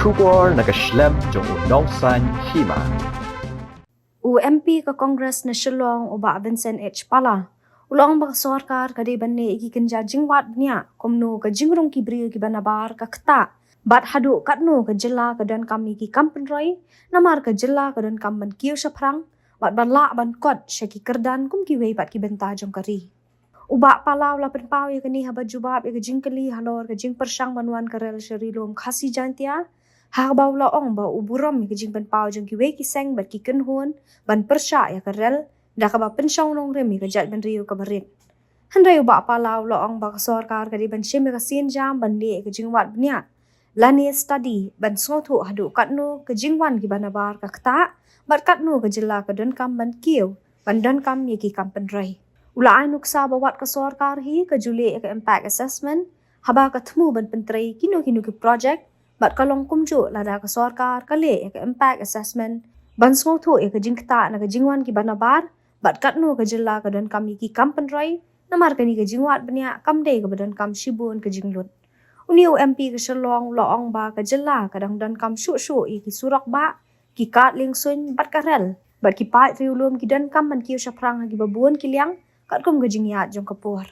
Shubor nakaslem jong udongsan Hima. MP ka Congress na Shillong uba Vincent H. Pala. Ulong ba sarkar kadi banne iki kenja jingwat niya Kumno ka jingrong kibriyo ki banabar ka Ktah. Bat hadu Katno ka Jylla ka Donkam iki Pynroi, namar ka Jylla ka Donkam ban kiyo sa prang, bat balak ban kot siya ki kerdan kum ki wei bat ki benta jong kari. Uba palaw la penpaw ya kani habat jubab ya ka jingkali halor ka jing persang banwan ka rel syarilom khasi jantia. Habaw la ong ba uburom ya ka jing penpaw jong ki wei ki seng bat ki kenhon ban persya ya ka rel da ka ba pensyong nong remi ka jat ban riyo ka barit. Handai uba palaw la ong ba ka sarkar ka di ban syem ka sin jam ban le ka jingwat bnya. Lani study ban sotu hadu Katno ke jingwan ki banabar ka Ktah, bat Katno ke Jylla ka Donkam ban kiyo, ban Donkam ye ki Pynroi. Ula ay nuksa bawat ka sarkar hi ka juli ka impact assessment, haba ka temu ban Pynroi kino ki project, bat kalong kumjo lada ka sarkar ka le ka impact assessment, ban sotu ka jing Ktah na ka jingwan ki banabar, bat Katno ke Jylla ka Donkam ye ki Pynroi, namar ka ni ka jingwat banya kamde ka Donkam shibun ka jinglut. Uniu MP ke Shillong loong ba ka Jylla kadang Donkam syu ki surak ba ki kat ling sun bat karel bat ki pat riulum ki Donkam man kiyo syaprang gi babuan ki liang kat kum gajingiat jong kapur.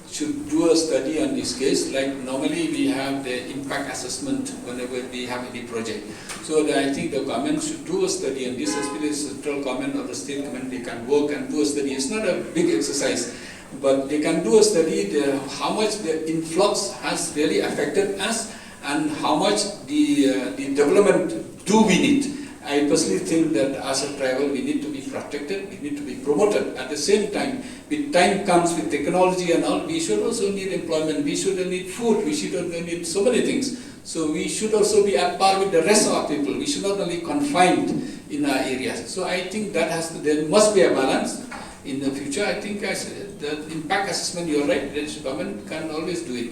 Should do a study on this case. Like normally we have the impact assessment whenever we have any project. So I think the government should do a study on this, especially the central government or the state government. They can work and do a study. It's not a big exercise, but they can do a study how much the influx has really affected us and how much the development do we need. I personally think that as a tribal we need to be protected, we need to be promoted. At the same time, with time comes with technology and all, we should also need employment, we should need food, we should need so many things. So we should also be at par with the rest of our people. We should not only confined in our areas. So I think that there must be a balance. In the future, I think the impact assessment, you're right, the government can always do it.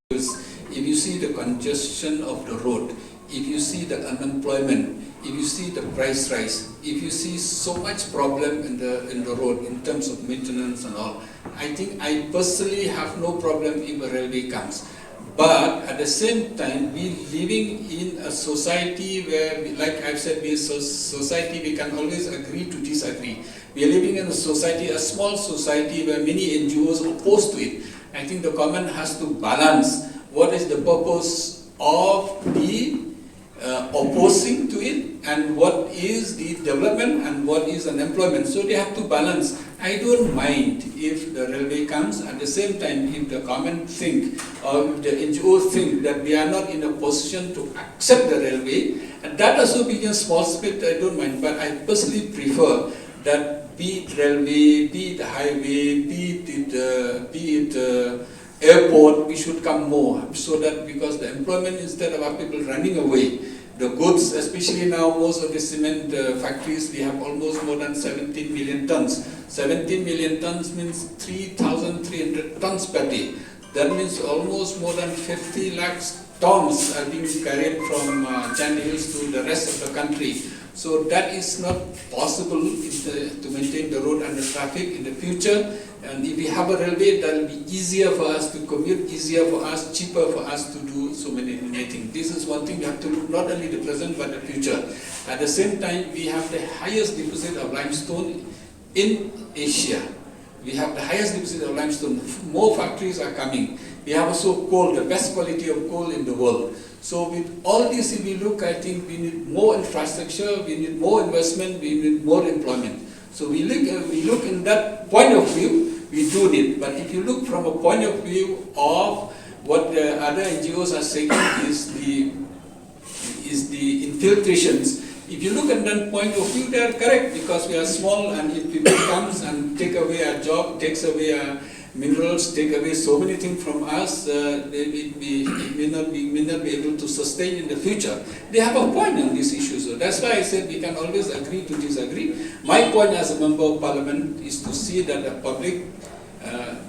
If you see the congestion of the road, if you see the unemployment, if you see the price rise, if you see so much problem in the road in terms of maintenance and all, I think I personally have no problem if a railway comes. But at the same time, we living in a society where, like I've said, we society we can always agree to disagree. We are living in a society, a small society where many NGOs are opposed to it. I think the government has to balance what is the purpose of the opposing to it and what is the development and what is unemployment. So they have to balance. I don't mind if the railway comes. At the same time, if the government think or if the NGOs think that we are not in a position to accept the railway, and that also be in small split, I don't mind. But I personally prefer that be it railway, be it highway, be it airport, we should come more, so that because the employment, instead of our people running away, the goods, especially now most of the cement factories, we have almost more than 17 million tons. 17 million tons means 3,300 tons per day. That means almost more than 50 lakhs tons are being carried from Chand Hills to the rest of the country. So that is not possible to maintain the road and the traffic in the future. And if we have a railway, that will be easier for us to commute, easier for us, cheaper for us to do so many things. This is one thing we have to look not only the present but the future. At the same time, we have the highest deposit of limestone in Asia. We have the highest deposit of limestone. More factories are coming. We have also coal, the best quality of coal in the world. So with all this, if we look, I think we need more infrastructure, we need more investment, we need more employment. So we look in that point of view, we do need. But if you look from a point of view of what the other NGOs are saying is the infiltrations. If you look at that point of view, they are correct because we are small, and if people comes and take away our job, takes away our minerals, take away so many things from us, we may not be able to sustain in the future. They have a point on this issue. So that's why I said we can always agree to disagree. My point as a member of parliament is to see that the public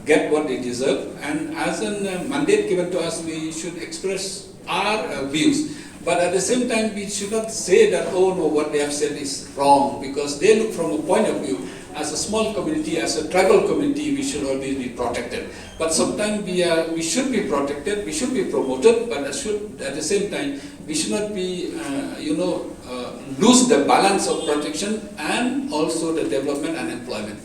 get what they deserve, and as a mandate given to us, we should express our views. But at the same time, we should not say that, oh no, what they have said is wrong, because they look from a point of view. as a small community, as a tribal community, we should always be protected. But sometimes we should be protected, we should be promoted, but at the same time, we should not be, lose the balance of protection and also the development and employment.